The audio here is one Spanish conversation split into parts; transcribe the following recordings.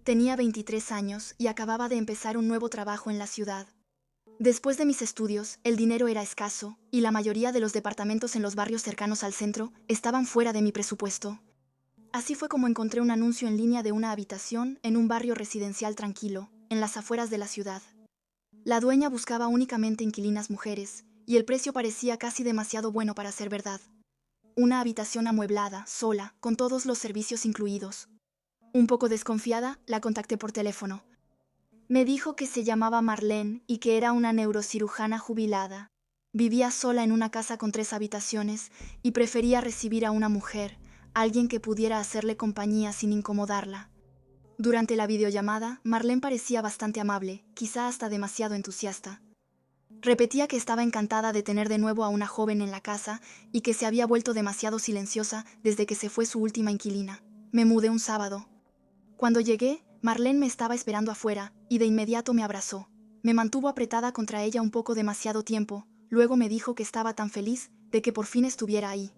Tenía 23 años y acababa de empezar un nuevo trabajo en la ciudad. Después de mis estudios, el dinero era escaso y la mayoría de los departamentos en los barrios cercanos al centro estaban fuera de mi presupuesto. Así fue como encontré un anuncio en línea de una habitación en un barrio residencial tranquilo, en las afueras de la ciudad. La dueña buscaba únicamente inquilinas mujeres, y el precio parecía casi demasiado bueno para ser verdad. Una habitación amueblada, sola, con todos los servicios incluidos. Un poco desconfiada, la contacté por teléfono. Me dijo que se llamaba Marlene y que era una neurocirujana jubilada. Vivía sola en una casa con 3 habitaciones y prefería recibir a una mujer, alguien que pudiera hacerle compañía sin incomodarla. Durante la videollamada, Marlene parecía bastante amable, quizá hasta demasiado entusiasta. Repetía que estaba encantada de tener de nuevo a una joven en la casa y que se había vuelto demasiado silenciosa desde que se fue su última inquilina. Me mudé un sábado. Cuando llegué, Marlene me estaba esperando afuera y de inmediato me abrazó. Me mantuvo apretada contra ella un poco demasiado tiempo, luego me dijo que estaba tan feliz de que por fin estuviera ahí.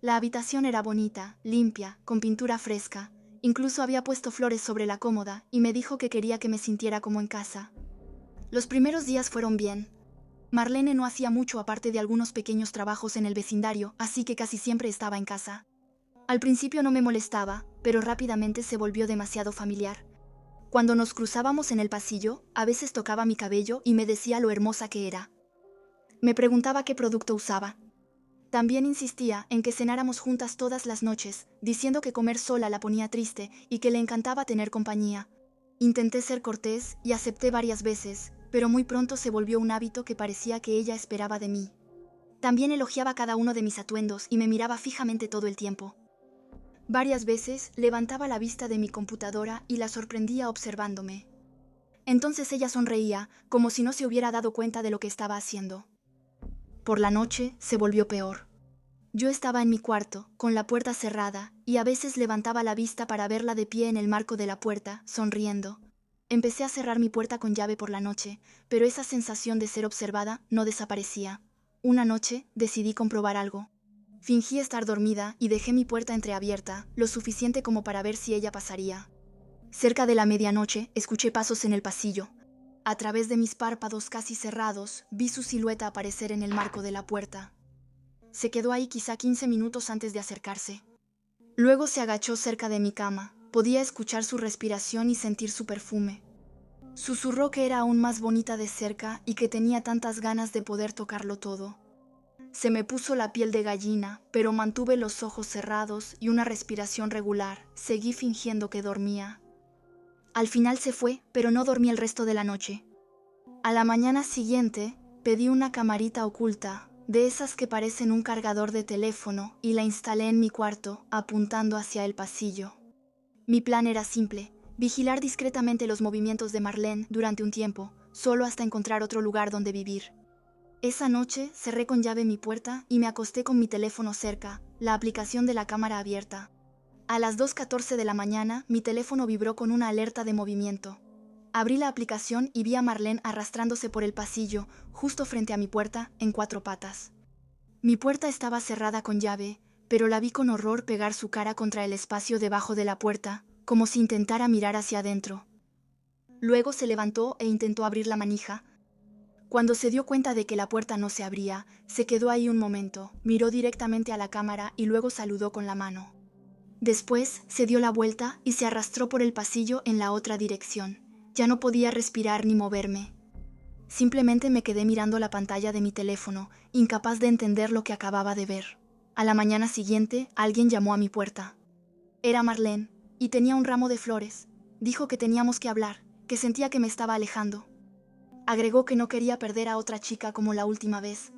La habitación era bonita, limpia, con pintura fresca. Incluso había puesto flores sobre la cómoda y me dijo que quería que me sintiera como en casa. Los primeros días fueron bien. Marlene no hacía mucho aparte de algunos pequeños trabajos en el vecindario, así que casi siempre estaba en casa. Al principio no me molestaba, pero rápidamente se volvió demasiado familiar. Cuando nos cruzábamos en el pasillo, a veces tocaba mi cabello y me decía lo hermosa que era. Me preguntaba qué producto usaba. También insistía en que cenáramos juntas todas las noches, diciendo que comer sola la ponía triste y que le encantaba tener compañía. Intenté ser cortés y acepté varias veces, pero muy pronto se volvió un hábito que parecía que ella esperaba de mí. También elogiaba cada uno de mis atuendos y me miraba fijamente todo el tiempo. Varias veces levantaba la vista de mi computadora y la sorprendía observándome. Entonces ella sonreía, como si no se hubiera dado cuenta de lo que estaba haciendo. Por la noche se volvió peor. Yo estaba en mi cuarto, con la puerta cerrada, y a veces levantaba la vista para verla de pie en el marco de la puerta, sonriendo. Empecé a cerrar mi puerta con llave por la noche, pero esa sensación de ser observada no desaparecía. Una noche decidí comprobar algo. Fingí estar dormida y dejé mi puerta entreabierta, lo suficiente como para ver si ella pasaría. Cerca de la medianoche escuché pasos en el pasillo. A través de mis párpados casi cerrados, vi su silueta aparecer en el marco de la puerta. Se quedó ahí quizá 15 minutos antes de acercarse. Luego se agachó cerca de mi cama. Podía escuchar su respiración y sentir su perfume. Susurró que era aún más bonita de cerca y que tenía tantas ganas de poder tocarlo todo. Se me puso la piel de gallina, pero mantuve los ojos cerrados y una respiración regular. Seguí fingiendo que dormía. Al final se fue, pero no dormí el resto de la noche. A la mañana siguiente, pedí una camarita oculta, de esas que parecen un cargador de teléfono, y la instalé en mi cuarto, apuntando hacia el pasillo. Mi plan era simple: vigilar discretamente los movimientos de Marlene durante un tiempo, solo hasta encontrar otro lugar donde vivir. Esa noche cerré con llave mi puerta y me acosté con mi teléfono cerca, la aplicación de la cámara abierta. A las 2:14 de la mañana, mi teléfono vibró con una alerta de movimiento. Abrí la aplicación y vi a Marlene arrastrándose por el pasillo, justo frente a mi puerta, en 4 patas. Mi puerta estaba cerrada con llave, pero la vi con horror pegar su cara contra el espacio debajo de la puerta, como si intentara mirar hacia adentro. Luego se levantó e intentó abrir la manija. Cuando se dio cuenta de que la puerta no se abría, se quedó ahí un momento, miró directamente a la cámara y luego saludó con la mano. Después se dio la vuelta y se arrastró por el pasillo en la otra dirección. Ya no podía respirar ni moverme. Simplemente me quedé mirando la pantalla de mi teléfono, incapaz de entender lo que acababa de ver. A la mañana siguiente, alguien llamó a mi puerta. Era Marlene, y tenía un ramo de flores. Dijo que teníamos que hablar, que sentía que me estaba alejando. Agregó que no quería perder a otra chica como la última vez.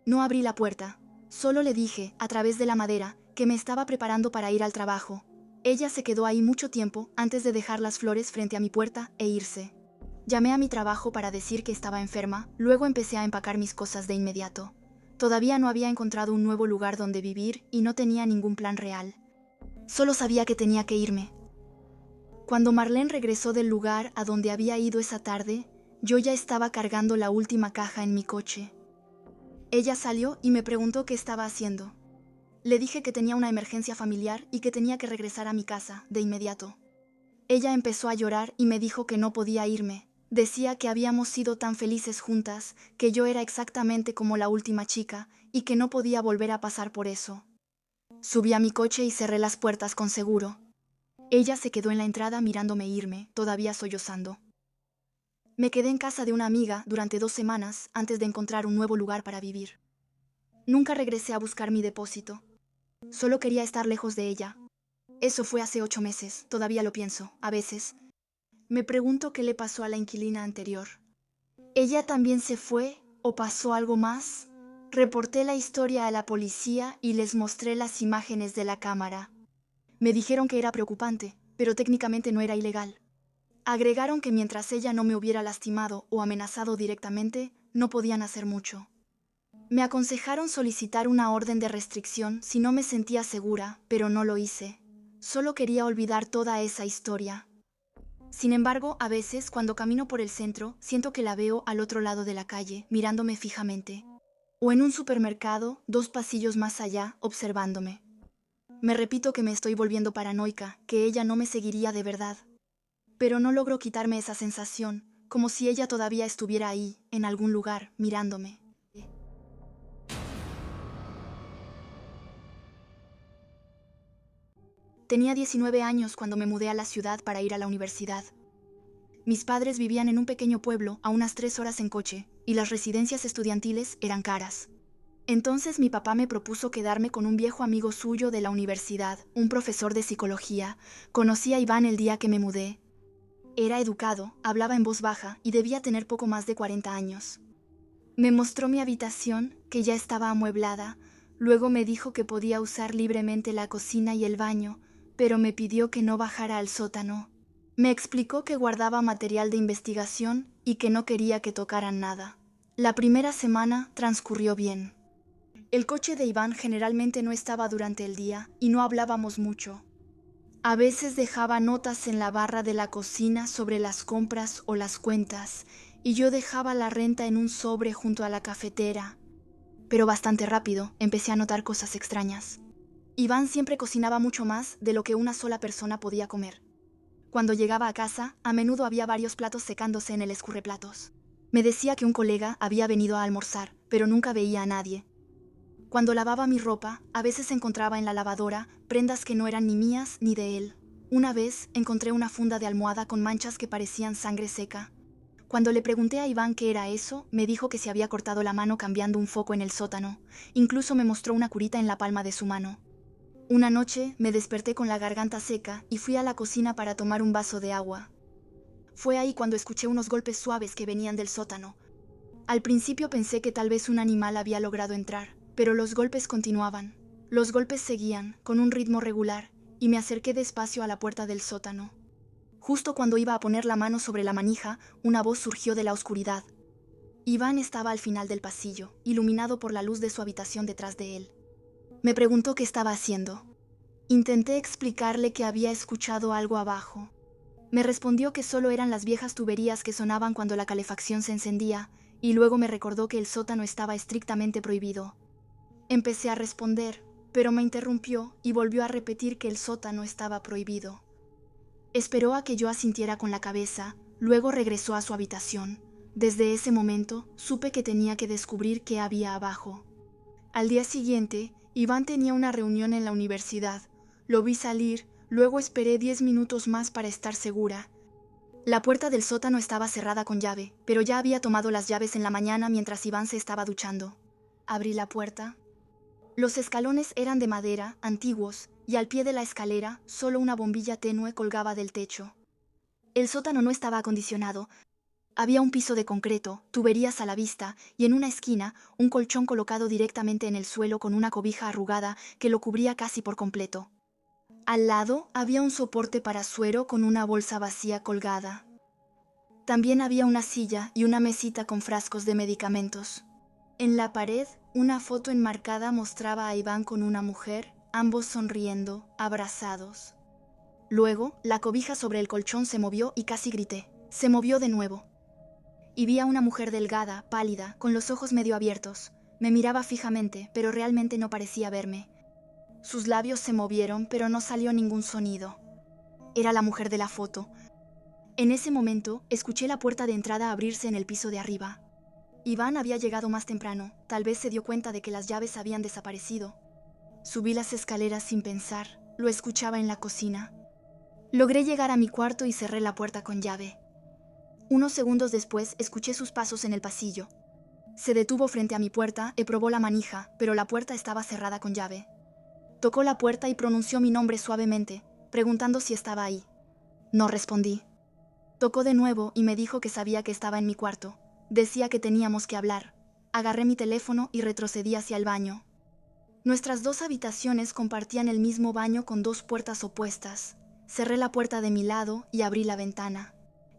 No abrí la puerta. Solo le dije, a través de la madera, que me estaba preparando para ir al trabajo. Ella se quedó ahí mucho tiempo antes de dejar las flores frente a mi puerta e irse. Llamé a mi trabajo para decir que estaba enferma, luego empecé a empacar mis cosas de inmediato. Todavía no había encontrado un nuevo lugar donde vivir y no tenía ningún plan real. Solo sabía que tenía que irme. Cuando Marlene regresó del lugar a donde había ido esa tarde, yo ya estaba cargando la última caja en mi coche. Ella salió y me preguntó qué estaba haciendo. Le dije que tenía una emergencia familiar y que tenía que regresar a mi casa, de inmediato. Ella empezó a llorar y me dijo que no podía irme. Decía que habíamos sido tan felices juntas, que yo era exactamente como la última chica y que no podía volver a pasar por eso. Subí a mi coche y cerré las puertas con seguro. Ella se quedó en la entrada mirándome irme, todavía sollozando. Me quedé en casa de una amiga durante 2 semanas antes de encontrar un nuevo lugar para vivir. Nunca regresé a buscar mi depósito. Solo quería estar lejos de ella. Eso fue hace 8 meses, todavía lo pienso, a veces. Me pregunto qué le pasó a la inquilina anterior. ¿Ella también se fue o pasó algo más? Reporté la historia a la policía y les mostré las imágenes de la cámara. Me dijeron que era preocupante, pero técnicamente no era ilegal. Agregaron que mientras ella no me hubiera lastimado o amenazado directamente, no podían hacer mucho. Me aconsejaron solicitar una orden de restricción si no me sentía segura, pero no lo hice. Solo quería olvidar toda esa historia. Sin embargo, a veces, cuando camino por el centro, siento que la veo al otro lado de la calle, mirándome fijamente. O en un supermercado, 2 pasillos más allá, observándome. Me repito que me estoy volviendo paranoica, que ella no me seguiría de verdad. Pero no logro quitarme esa sensación, como si ella todavía estuviera ahí, en algún lugar, mirándome. Tenía 19 años cuando me mudé a la ciudad para ir a la universidad. Mis padres vivían en un pequeño pueblo a unas 3 horas en coche, y las residencias estudiantiles eran caras. Entonces mi papá me propuso quedarme con un viejo amigo suyo de la universidad, un profesor de psicología. Conocí a Iván el día que me mudé. Era educado, hablaba en voz baja y debía tener poco más de 40 años. Me mostró mi habitación, que ya estaba amueblada. Luego me dijo que podía usar libremente la cocina y el baño, pero me pidió que no bajara al sótano. Me explicó que guardaba material de investigación y que no quería que tocaran nada. La primera semana transcurrió bien. El coche de Iván generalmente no estaba durante el día y no hablábamos mucho. A veces dejaba notas en la barra de la cocina sobre las compras o las cuentas, y yo dejaba la renta en un sobre junto a la cafetera. Pero bastante rápido empecé a notar cosas extrañas. Iván siempre cocinaba mucho más de lo que una sola persona podía comer. Cuando llegaba a casa, a menudo había varios platos secándose en el escurreplatos. Me decía que un colega había venido a almorzar, pero nunca veía a nadie. Cuando lavaba mi ropa, a veces encontraba en la lavadora prendas que no eran ni mías ni de él. Una vez encontré una funda de almohada con manchas que parecían sangre seca. Cuando le pregunté a Iván qué era eso, me dijo que se había cortado la mano cambiando un foco en el sótano. Incluso me mostró una curita en la palma de su mano. Una noche me desperté con la garganta seca y fui a la cocina para tomar un vaso de agua. Fue ahí cuando escuché unos golpes suaves que venían del sótano. Al principio pensé que tal vez un animal había logrado entrar, pero los golpes continuaban. Los golpes seguían, con un ritmo regular, y me acerqué despacio a la puerta del sótano. Justo cuando iba a poner la mano sobre la manija, una voz surgió de la oscuridad. Iván estaba al final del pasillo, iluminado por la luz de su habitación detrás de él. Me preguntó qué estaba haciendo. Intenté explicarle que había escuchado algo abajo. Me respondió que solo eran las viejas tuberías que sonaban cuando la calefacción se encendía, y luego me recordó que el sótano estaba estrictamente prohibido. Empecé a responder, pero me interrumpió y volvió a repetir que el sótano estaba prohibido. Esperó a que yo asintiera con la cabeza, luego regresó a su habitación. Desde ese momento, supe que tenía que descubrir qué había abajo. Al día siguiente, Iván tenía una reunión en la universidad. Lo vi salir, luego esperé 10 minutos más para estar segura. La puerta del sótano estaba cerrada con llave, pero ya había tomado las llaves en la mañana mientras Iván se estaba duchando. Abrí la puerta. Los escalones eran de madera, antiguos, y al pie de la escalera solo una bombilla tenue colgaba del techo. El sótano no estaba acondicionado. Había un piso de concreto, tuberías a la vista, y en una esquina un colchón colocado directamente en el suelo con una cobija arrugada que lo cubría casi por completo. Al lado había un soporte para suero con una bolsa vacía colgada. También había una silla y una mesita con frascos de medicamentos. En la pared, una foto enmarcada mostraba a Iván con una mujer, ambos sonriendo, abrazados. Luego, la cobija sobre el colchón se movió y casi grité. Se movió de nuevo. Y vi a una mujer delgada, pálida, con los ojos medio abiertos. Me miraba fijamente, pero realmente no parecía verme. Sus labios se movieron, pero no salió ningún sonido. Era la mujer de la foto. En ese momento, escuché la puerta de entrada abrirse en el piso de arriba. Iván había llegado más temprano, tal vez se dio cuenta de que las llaves habían desaparecido. Subí las escaleras sin pensar, lo escuchaba en la cocina. Logré llegar a mi cuarto y cerré la puerta con llave. Unos segundos después, escuché sus pasos en el pasillo. Se detuvo frente a mi puerta y probó la manija, pero la puerta estaba cerrada con llave. Tocó la puerta y pronunció mi nombre suavemente, preguntando si estaba ahí. No respondí. Tocó de nuevo y me dijo que sabía que estaba en mi cuarto. Decía que teníamos que hablar. Agarré mi teléfono y retrocedí hacia el baño. Nuestras dos habitaciones compartían el mismo baño con dos puertas opuestas. Cerré la puerta de mi lado y abrí la ventana.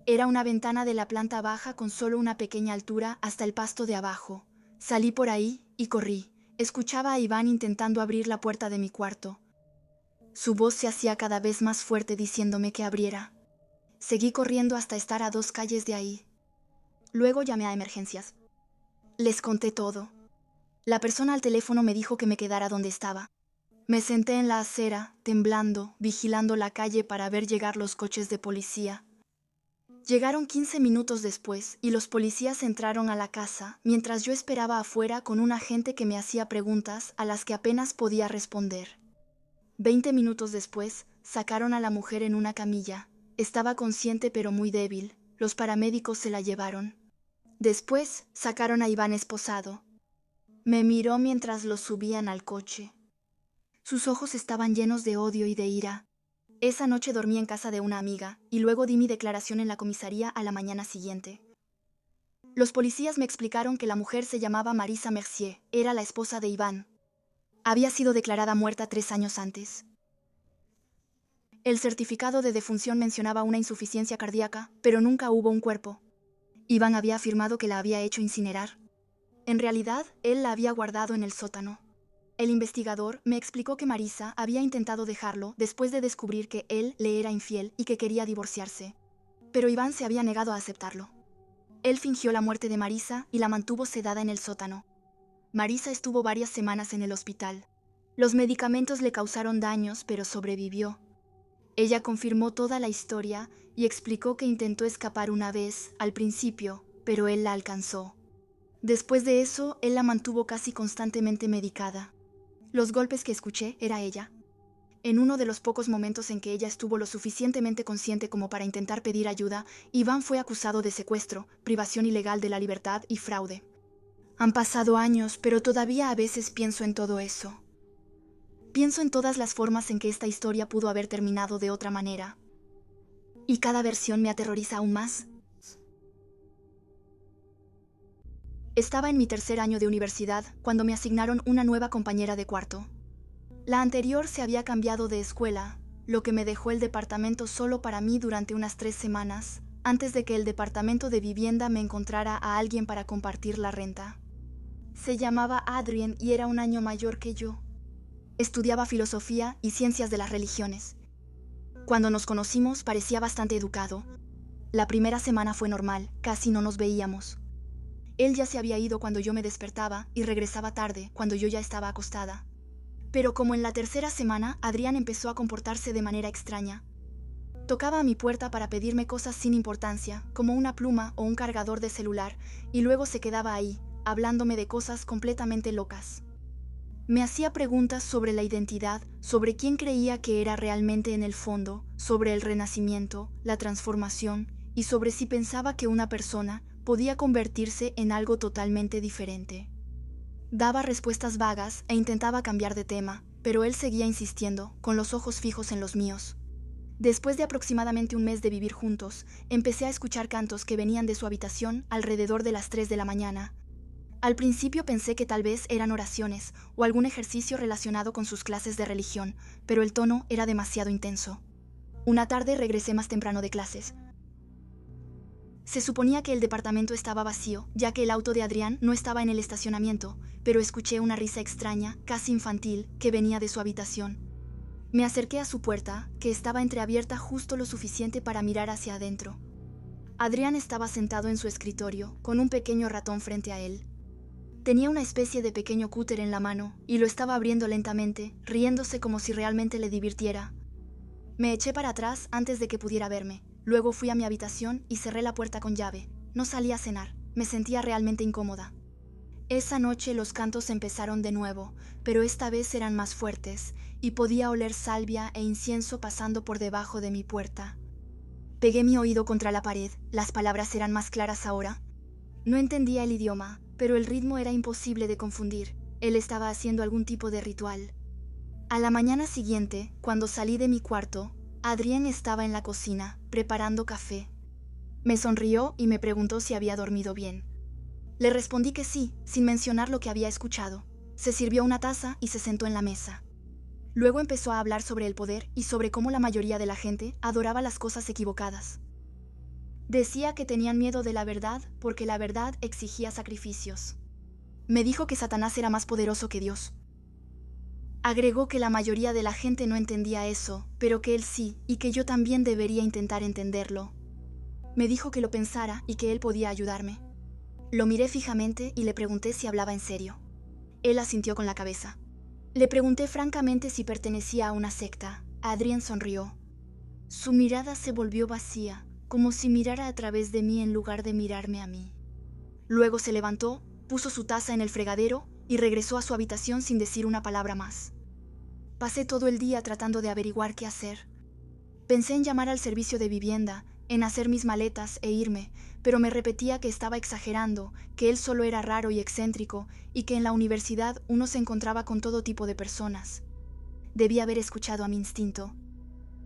Era una ventana de la planta baja con solo una pequeña altura hasta el pasto de abajo. Salí por ahí y corrí. Escuchaba a Iván intentando abrir la puerta de mi cuarto. Su voz se hacía cada vez más fuerte diciéndome que abriera. Seguí corriendo hasta estar a 2 calles de ahí. Luego llamé a emergencias. Les conté todo. La persona al teléfono me dijo que me quedara donde estaba. Me senté en la acera, temblando, vigilando la calle para ver llegar los coches de policía. Llegaron 15 minutos después y los policías entraron a la casa mientras yo esperaba afuera con un agente que me hacía preguntas a las que apenas podía responder. 20 minutos después, sacaron a la mujer en una camilla. Estaba consciente pero muy débil. Los paramédicos se la llevaron. Después, sacaron a Iván esposado. Me miró mientras lo subían al coche. Sus ojos estaban llenos de odio y de ira. Esa noche dormí en casa de una amiga y luego di mi declaración en la comisaría a la mañana siguiente. Los policías me explicaron que la mujer se llamaba Marisa Mercier, era la esposa de Iván. Había sido declarada muerta 3 años antes. El certificado de defunción mencionaba una insuficiencia cardíaca, pero nunca hubo un cuerpo. Iván había afirmado que la había hecho incinerar. En realidad, él la había guardado en el sótano. El investigador me explicó que Marisa había intentado dejarlo después de descubrir que él le era infiel y que quería divorciarse. Pero Iván se había negado a aceptarlo. Él fingió la muerte de Marisa y la mantuvo sedada en el sótano. Marisa estuvo varias semanas en el hospital. Los medicamentos le causaron daños, pero sobrevivió. Ella confirmó toda la historia y explicó que intentó escapar una vez, al principio, pero él la alcanzó. Después de eso, él la mantuvo casi constantemente medicada. Los golpes que escuché era ella. En uno de los pocos momentos en que ella estuvo lo suficientemente consciente como para intentar pedir ayuda, Iván fue acusado de secuestro, privación ilegal de la libertad y fraude. Han pasado años, pero todavía a veces pienso en todo eso. Pienso en todas las formas en que esta historia pudo haber terminado de otra manera. Y cada versión me aterroriza aún más. Estaba en mi 3er año de universidad cuando me asignaron una nueva compañera de cuarto. La anterior se había cambiado de escuela, lo que me dejó el departamento solo para mí durante unas 3 semanas, antes de que el departamento de vivienda me encontrara a alguien para compartir la renta. Se llamaba Adrien y era un año mayor que yo. Estudiaba filosofía y ciencias de las religiones. Cuando nos conocimos parecía bastante educado. La primera semana fue normal, casi no nos veíamos. Él ya se había ido cuando yo me despertaba y regresaba tarde, cuando yo ya estaba acostada. Pero como en la 3ª semana, Adrián empezó a comportarse de manera extraña. Tocaba a mi puerta para pedirme cosas sin importancia, como una pluma o un cargador de celular, y luego se quedaba ahí, hablándome de cosas completamente locas. Me hacía preguntas sobre la identidad, sobre quién creía que era realmente en el fondo, sobre el renacimiento, la transformación, y sobre si pensaba que una persona podía convertirse en algo totalmente diferente. Daba respuestas vagas e intentaba cambiar de tema, pero él seguía insistiendo, con los ojos fijos en los míos. Después de aproximadamente un mes de vivir juntos, empecé a escuchar cantos que venían de su habitación alrededor de las 3 de la mañana. Al principio pensé que tal vez eran oraciones o algún ejercicio relacionado con sus clases de religión, pero el tono era demasiado intenso. Una tarde regresé más temprano de clases. Se suponía que el departamento estaba vacío, ya que el auto de Adrián no estaba en el estacionamiento, pero escuché una risa extraña, casi infantil, que venía de su habitación. Me acerqué a su puerta, que estaba entreabierta justo lo suficiente para mirar hacia adentro. Adrián estaba sentado en su escritorio, con un pequeño ratón frente a él. Tenía una especie de pequeño cúter en la mano, y lo estaba abriendo lentamente, riéndose como si realmente le divirtiera. Me eché para atrás antes de que pudiera verme. Luego fui a mi habitación y cerré la puerta con llave. No salí a cenar. Me sentía realmente incómoda. Esa noche los cantos empezaron de nuevo, pero esta vez eran más fuertes, y podía oler salvia e incienso pasando por debajo de mi puerta. Pegué mi oído contra la pared. Las palabras eran más claras ahora. No entendía el idioma, pero el ritmo era imposible de confundir. Él estaba haciendo algún tipo de ritual. A la mañana siguiente, cuando salí de mi cuarto, Adrien estaba en la cocina, preparando café. Me sonrió y me preguntó si había dormido bien. Le respondí que sí, sin mencionar lo que había escuchado. Se sirvió una taza y se sentó en la mesa. Luego empezó a hablar sobre el poder y sobre cómo la mayoría de la gente adoraba las cosas equivocadas. Decía que tenían miedo de la verdad porque la verdad exigía sacrificios. Me dijo que Satanás era más poderoso que Dios. Agregó que la mayoría de la gente no entendía eso, pero que él sí, y que yo también debería intentar entenderlo. Me dijo que lo pensara y que él podía ayudarme. Lo miré fijamente y le pregunté si hablaba en serio. Él asintió con la cabeza. Le pregunté francamente si pertenecía a una secta. Adrien sonrió. Su mirada se volvió vacía, como si mirara a través de mí en lugar de mirarme a mí. Luego se levantó, puso su taza en el fregadero y regresó a su habitación sin decir una palabra más. Pasé todo el día tratando de averiguar qué hacer. Pensé en llamar al servicio de vivienda, en hacer mis maletas e irme, pero me repetía que estaba exagerando, que él solo era raro y excéntrico, y que en la universidad uno se encontraba con todo tipo de personas. Debí haber escuchado a mi instinto.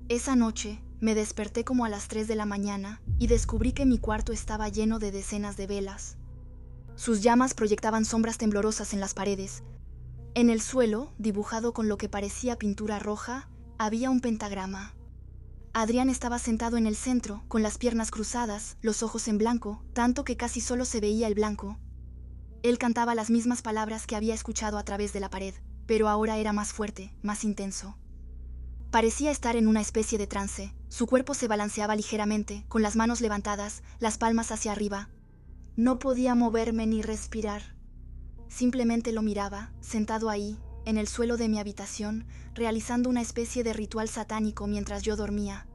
Esa noche me desperté como a las 3 de la mañana y descubrí que mi cuarto estaba lleno de decenas de velas. Sus llamas proyectaban sombras temblorosas en las paredes. En el suelo, dibujado con lo que parecía pintura roja, había un pentagrama. Adrien estaba sentado en el centro, con las piernas cruzadas, los ojos en blanco, tanto que casi solo se veía el blanco. Él cantaba las mismas palabras que había escuchado a través de la pared, pero ahora era más fuerte, más intenso. Parecía estar en una especie de trance. Su cuerpo se balanceaba ligeramente, con las manos levantadas, las palmas hacia arriba. No podía moverme ni respirar. Simplemente lo miraba, sentado ahí, en el suelo de mi habitación, realizando una especie de ritual satánico mientras yo dormía.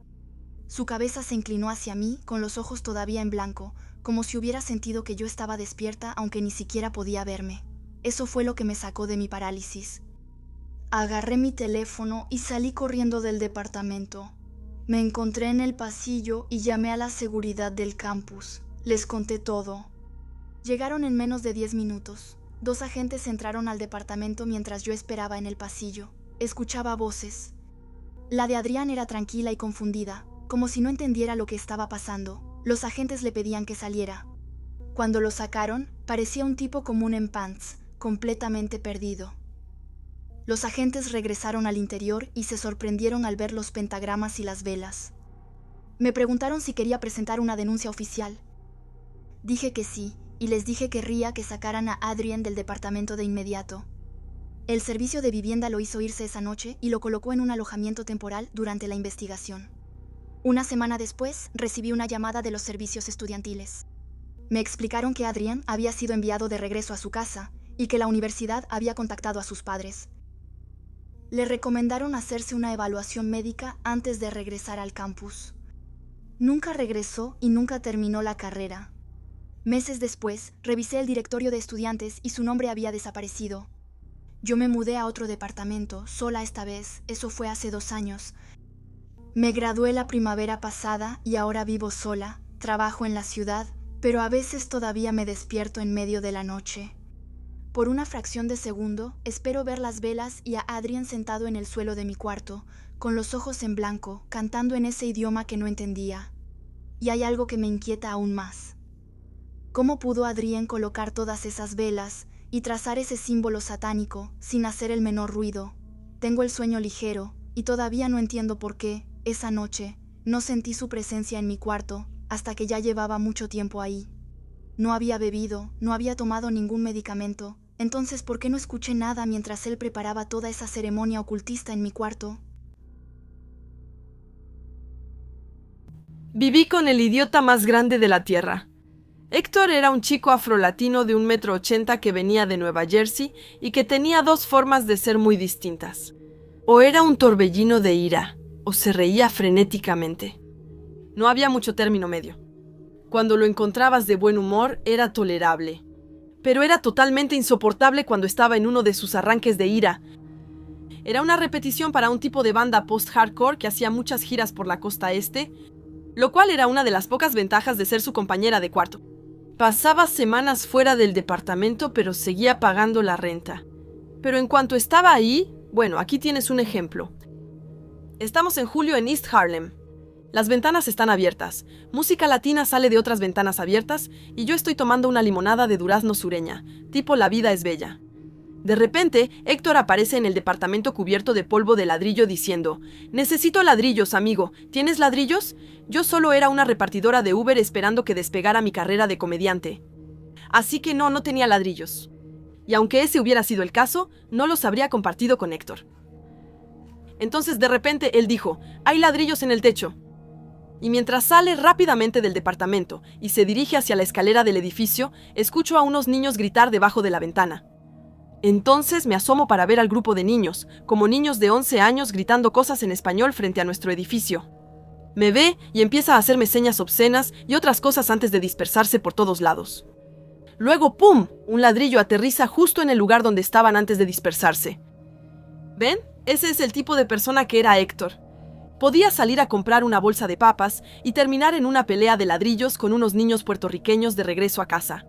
Su cabeza se inclinó hacia mí, con los ojos todavía en blanco, como si hubiera sentido que yo estaba despierta aunque ni siquiera podía verme. Eso fue lo que me sacó de mi parálisis. Agarré mi teléfono y salí corriendo del departamento. Me encontré en el pasillo y llamé a la seguridad del campus. Les conté todo. Llegaron en menos de 10 minutos. 2 agentes entraron al departamento mientras yo esperaba en el pasillo. Escuchaba voces. La de Adrien era tranquila y confundida, como si no entendiera lo que estaba pasando. Los agentes le pedían que saliera. Cuando lo sacaron, parecía un tipo común en pants, completamente perdido. Los agentes regresaron al interior y se sorprendieron al ver los pentagramas y las velas. Me preguntaron si quería presentar una denuncia oficial. Dije que sí, y les dije que querría que sacaran a Adrien del departamento de inmediato. El servicio de vivienda lo hizo irse esa noche y lo colocó en un alojamiento temporal durante la investigación. Una semana después, recibí una llamada de los servicios estudiantiles. Me explicaron que Adrien había sido enviado de regreso a su casa y que la universidad había contactado a sus padres. Le recomendaron hacerse una evaluación médica antes de regresar al campus. Nunca regresó y nunca terminó la carrera. Meses después, revisé el directorio de estudiantes y su nombre había desaparecido. Yo me mudé a otro departamento, sola esta vez, eso fue hace 2 años. Me gradué la primavera pasada y ahora vivo sola, trabajo en la ciudad, pero a veces todavía me despierto en medio de la noche. Por una fracción de segundo, espero ver las velas y a Adrien sentado en el suelo de mi cuarto, con los ojos en blanco, cantando en ese idioma que no entendía. Y hay algo que me inquieta aún más. ¿Cómo pudo Adrien colocar todas esas velas y trazar ese símbolo satánico sin hacer el menor ruido? Tengo el sueño ligero y todavía no entiendo por qué, esa noche, no sentí su presencia en mi cuarto hasta que ya llevaba mucho tiempo ahí. No había bebido, no había tomado ningún medicamento, entonces ¿por qué no escuché nada mientras él preparaba toda esa ceremonia ocultista en mi cuarto? Viví con el idiota más grande de la tierra. Héctor era un chico afrolatino de 1,80 m que venía de Nueva Jersey y que tenía 2 formas de ser muy distintas. O era un torbellino de ira, o se reía frenéticamente. No había mucho término medio. Cuando lo encontrabas de buen humor, era tolerable. Pero era totalmente insoportable cuando estaba en uno de sus arranques de ira. Era una repetición para un tipo de banda post-hardcore que hacía muchas giras por la costa este, lo cual era una de las pocas ventajas de ser su compañera de cuarto. Pasaba semanas fuera del departamento, pero seguía pagando la renta. Pero en cuanto estaba ahí, bueno, aquí tienes un ejemplo. Estamos en julio en East Harlem. Las ventanas están abiertas, música latina sale de otras ventanas abiertas y yo estoy tomando una limonada de durazno sureña, tipo La vida es bella. De repente, Héctor aparece en el departamento cubierto de polvo de ladrillo diciendo: «Necesito ladrillos, amigo. ¿Tienes ladrillos?» Yo solo era una repartidora de Uber esperando que despegara mi carrera de comediante. Así que no tenía ladrillos. Y aunque ese hubiera sido el caso, no los habría compartido con Héctor. Entonces, de repente, él dijo: «Hay ladrillos en el techo». Y mientras sale rápidamente del departamento y se dirige hacia la escalera del edificio, escucho a unos niños gritar debajo de la ventana. Entonces me asomo para ver al grupo de niños, como niños de 11 años gritando cosas en español frente a nuestro edificio. Me ve y empieza a hacerme señas obscenas y otras cosas antes de dispersarse por todos lados. Luego, ¡pum!, un ladrillo aterriza justo en el lugar donde estaban antes de dispersarse. ¿Ven? Ese es el tipo de persona que era Héctor. Podía salir a comprar una bolsa de papas y terminar en una pelea de ladrillos con unos niños puertorriqueños de regreso a casa.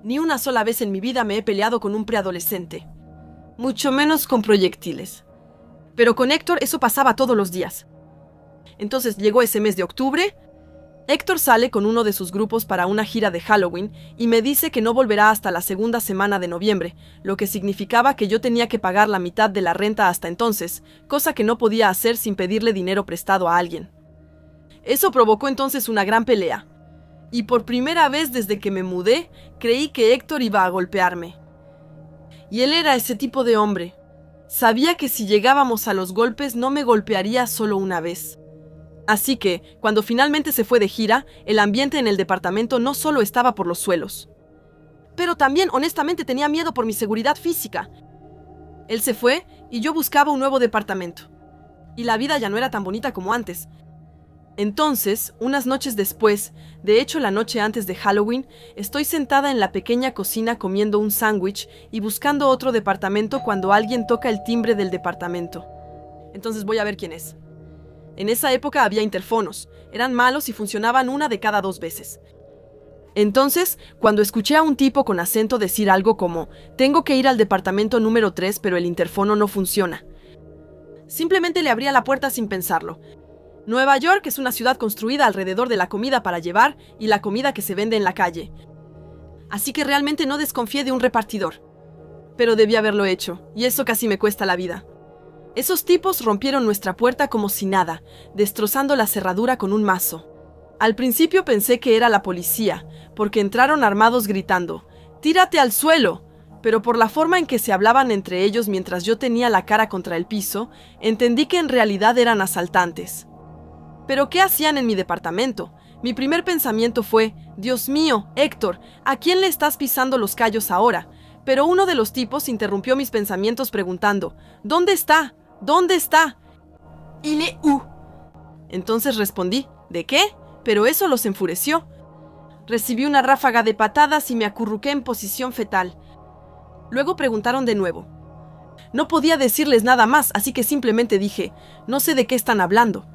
Ni una sola vez en mi vida me he peleado con un preadolescente. Mucho menos con proyectiles. Pero con Héctor eso pasaba todos los días. Entonces llegó ese mes de octubre. Héctor sale con uno de sus grupos para una gira de Halloween y me dice que no volverá hasta la segunda semana de noviembre, lo que significaba que yo tenía que pagar la mitad de la renta hasta entonces, cosa que no podía hacer sin pedirle dinero prestado a alguien. Eso provocó entonces una gran pelea. Y por primera vez desde que me mudé, creí que Héctor iba a golpearme. Y él era ese tipo de hombre. Sabía que si llegábamos a los golpes no me golpearía solo una vez. Así que, cuando finalmente se fue de gira, el ambiente en el departamento no solo estaba por los suelos. Pero también, honestamente, tenía miedo por mi seguridad física. Él se fue y yo buscaba un nuevo departamento. Y la vida ya no era tan bonita como antes. Entonces, unas noches después, de hecho la noche antes de Halloween, estoy sentada en la pequeña cocina comiendo un sándwich y buscando otro departamento cuando alguien toca el timbre del departamento. Entonces voy a ver quién es. En esa época había interfonos. Eran malos y funcionaban una de cada 2 veces. Entonces, cuando escuché a un tipo con acento decir algo como: «Tengo que ir al departamento número 3, pero el interfono no funciona», simplemente le abría la puerta sin pensarlo. Nueva York es una ciudad construida alrededor de la comida para llevar y la comida que se vende en la calle. Así que realmente no desconfié de un repartidor. Pero debí haberlo hecho, y eso casi me cuesta la vida. Esos tipos rompieron nuestra puerta como si nada, destrozando la cerradura con un mazo. Al principio pensé que era la policía, porque entraron armados gritando: «¡Tírate al suelo!», pero por la forma en que se hablaban entre ellos mientras yo tenía la cara contra el piso, entendí que en realidad eran asaltantes. ¿Pero qué hacían en mi departamento? Mi primer pensamiento fue: «Dios mío, Héctor, ¿a quién le estás pisando los callos ahora?». Pero uno de los tipos interrumpió mis pensamientos preguntando: «¿Dónde está? ¿Dónde está?». «Il est où?». Entonces respondí: «¿De qué?». Pero eso los enfureció. Recibí una ráfaga de patadas y me acurruqué en posición fetal. Luego preguntaron de nuevo. No podía decirles nada más, así que simplemente dije: «No sé de qué están hablando.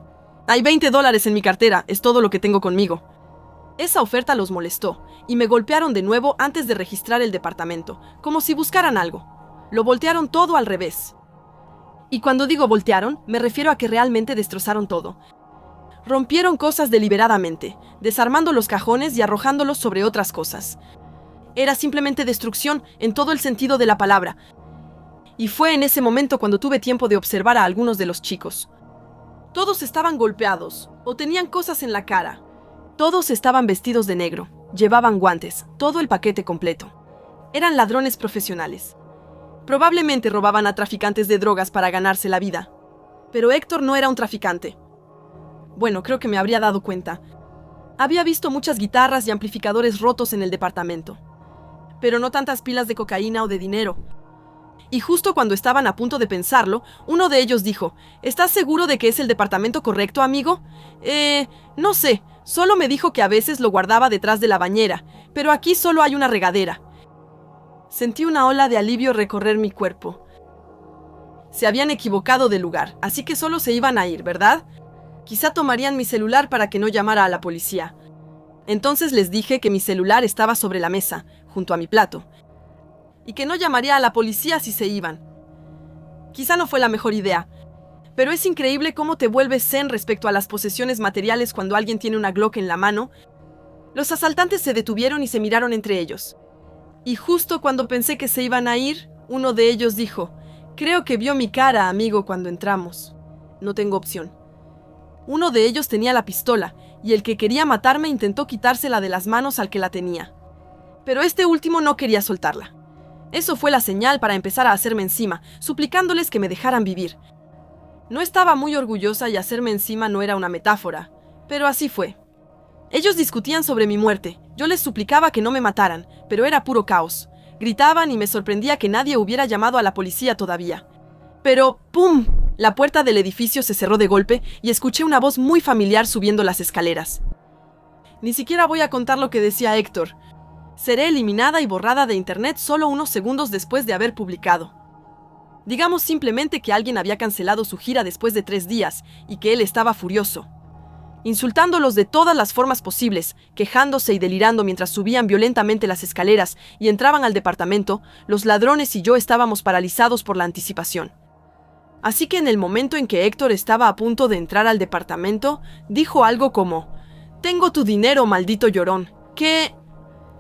Hay $20 en mi cartera, es todo lo que tengo conmigo». Esa oferta los molestó, y me golpearon de nuevo antes de registrar el departamento, como si buscaran algo. Lo voltearon todo al revés. Y cuando digo voltearon, me refiero a que realmente destrozaron todo. Rompieron cosas deliberadamente, desarmando los cajones y arrojándolos sobre otras cosas. Era simplemente destrucción en todo el sentido de la palabra. Y fue en ese momento cuando tuve tiempo de observar a algunos de los chicos. Todos estaban golpeados, o tenían cosas en la cara. Todos estaban vestidos de negro, llevaban guantes, todo el paquete completo. Eran ladrones profesionales. Probablemente robaban a traficantes de drogas para ganarse la vida. Pero Héctor no era un traficante. Bueno, creo que me habría dado cuenta. Había visto muchas guitarras y amplificadores rotos en el departamento. Pero no tantas pilas de cocaína o de dinero. Y justo cuando estaban a punto de pensarlo, uno de ellos dijo: ¿Estás seguro de que es el departamento correcto, amigo? No sé, solo me dijo que a veces lo guardaba detrás de la bañera, pero aquí solo hay una regadera. Sentí una ola de alivio recorrer mi cuerpo. Se habían equivocado de lugar, así que solo se iban a ir, ¿verdad? Quizá tomarían mi celular para que no llamara a la policía. Entonces les dije que mi celular estaba sobre la mesa, junto a mi plato, y que no llamaría a la policía si se iban. Quizá no fue la mejor idea, pero es increíble cómo te vuelves zen respecto a las posesiones materiales cuando alguien tiene una Glock en la mano. Los asaltantes se detuvieron y se miraron entre ellos. Y justo cuando pensé que se iban a ir, uno de ellos dijo: «Creo que vio mi cara, amigo, cuando entramos. No tengo opción». Uno de ellos tenía la pistola, y el que quería matarme intentó quitársela de las manos al que la tenía. Pero este último no quería soltarla. Eso fue la señal para empezar a hacerme encima, suplicándoles que me dejaran vivir. No estaba muy orgullosa y hacerme encima no era una metáfora, pero así fue. Ellos discutían sobre mi muerte, yo les suplicaba que no me mataran, pero era puro caos. Gritaban y me sorprendía que nadie hubiera llamado a la policía todavía. Pero ¡pum! La puerta del edificio se cerró de golpe y escuché una voz muy familiar subiendo las escaleras. Ni siquiera voy a contar lo que decía Héctor. Seré eliminada y borrada de internet solo unos segundos después de haber publicado. Digamos simplemente que alguien había cancelado su gira después de 3 días y que él estaba furioso, insultándolos de todas las formas posibles, quejándose y delirando mientras subían violentamente las escaleras y entraban al departamento. Los ladrones y yo estábamos paralizados por la anticipación. Así que en el momento en que Héctor estaba a punto de entrar al departamento, dijo algo como: «Tengo tu dinero, maldito llorón». ¿Qué?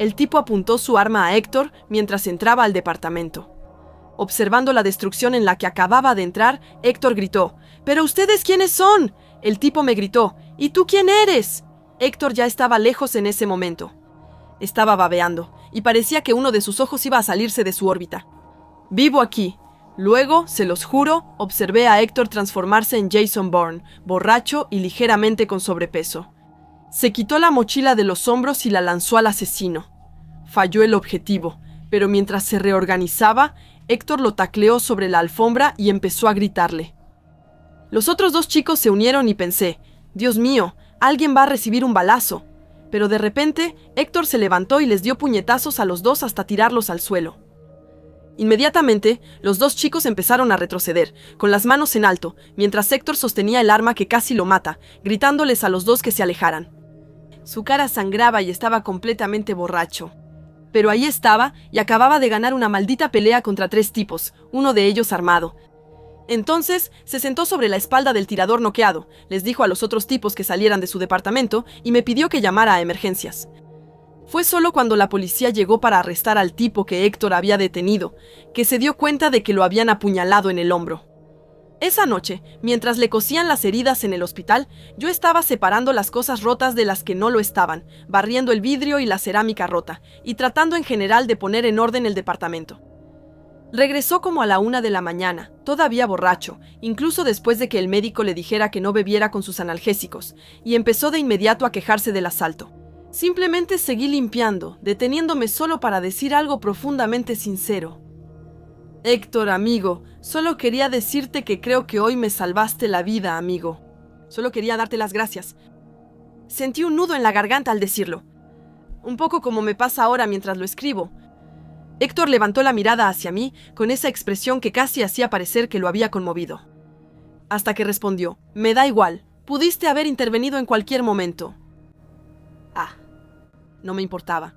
El tipo apuntó su arma a Héctor mientras entraba al departamento. Observando la destrucción en la que acababa de entrar, Héctor gritó: «¿Pero ustedes quiénes son?». El tipo me gritó: «¿Y tú quién eres?». Héctor ya estaba lejos en ese momento. Estaba babeando, y parecía que uno de sus ojos iba a salirse de su órbita. «Vivo aquí». Luego, se los juro, observé a Héctor transformarse en Jason Bourne, borracho y ligeramente con sobrepeso. Se quitó la mochila de los hombros y la lanzó al asesino. Falló el objetivo, pero mientras se reorganizaba, Héctor lo tacleó sobre la alfombra y empezó a gritarle. Los otros 2 chicos se unieron y pensé: «Dios mío, alguien va a recibir un balazo». Pero de repente, Héctor se levantó y les dio puñetazos a los 2 hasta tirarlos al suelo. Inmediatamente, los 2 chicos empezaron a retroceder, con las manos en alto, mientras Héctor sostenía el arma que casi lo mata, gritándoles a los 2 que se alejaran. Su cara sangraba y estaba completamente borracho. Pero ahí estaba, y acababa de ganar una maldita pelea contra 3 tipos, uno de ellos armado. Entonces, se sentó sobre la espalda del tirador noqueado, les dijo a los otros tipos que salieran de su departamento y me pidió que llamara a emergencias. Fue solo cuando la policía llegó para arrestar al tipo que Héctor había detenido, que se dio cuenta de que lo habían apuñalado en el hombro. Esa noche, mientras le cosían las heridas en el hospital, yo estaba separando las cosas rotas de las que no lo estaban, barriendo el vidrio y la cerámica rota, y tratando en general de poner en orden el departamento. Regresó como a la 1 de la mañana, todavía borracho, incluso después de que el médico le dijera que no bebiera con sus analgésicos, y empezó de inmediato a quejarse del asalto. Simplemente seguí limpiando, deteniéndome solo para decir algo profundamente sincero. «Héctor, amigo, solo quería decirte que creo que hoy me salvaste la vida, amigo. Solo quería darte las gracias». Sentí un nudo en la garganta al decirlo. Un poco como me pasa ahora mientras lo escribo. Héctor levantó la mirada hacia mí con esa expresión que casi hacía parecer que lo había conmovido. Hasta que respondió: «Me da igual, pudiste haber intervenido en cualquier momento». No me importaba.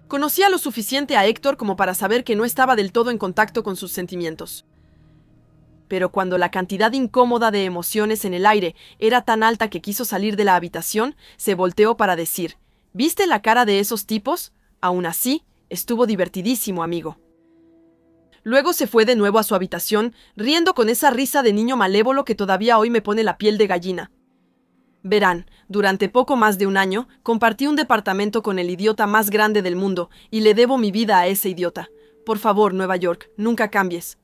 Conocía lo suficiente a Héctor como para saber que no estaba del todo en contacto con sus sentimientos. Pero cuando la cantidad incómoda de emociones en el aire era tan alta que quiso salir de la habitación, se volteó para decir: «¿Viste la cara de esos tipos? Aún así, estuvo divertidísimo, amigo». Luego se fue de nuevo a su habitación, riendo con esa risa de niño malévolo que todavía hoy me pone la piel de gallina. Verán, durante poco más de 1 año, compartí un departamento con el idiota más grande del mundo, y le debo mi vida a ese idiota. Por favor, Nueva York, nunca cambies.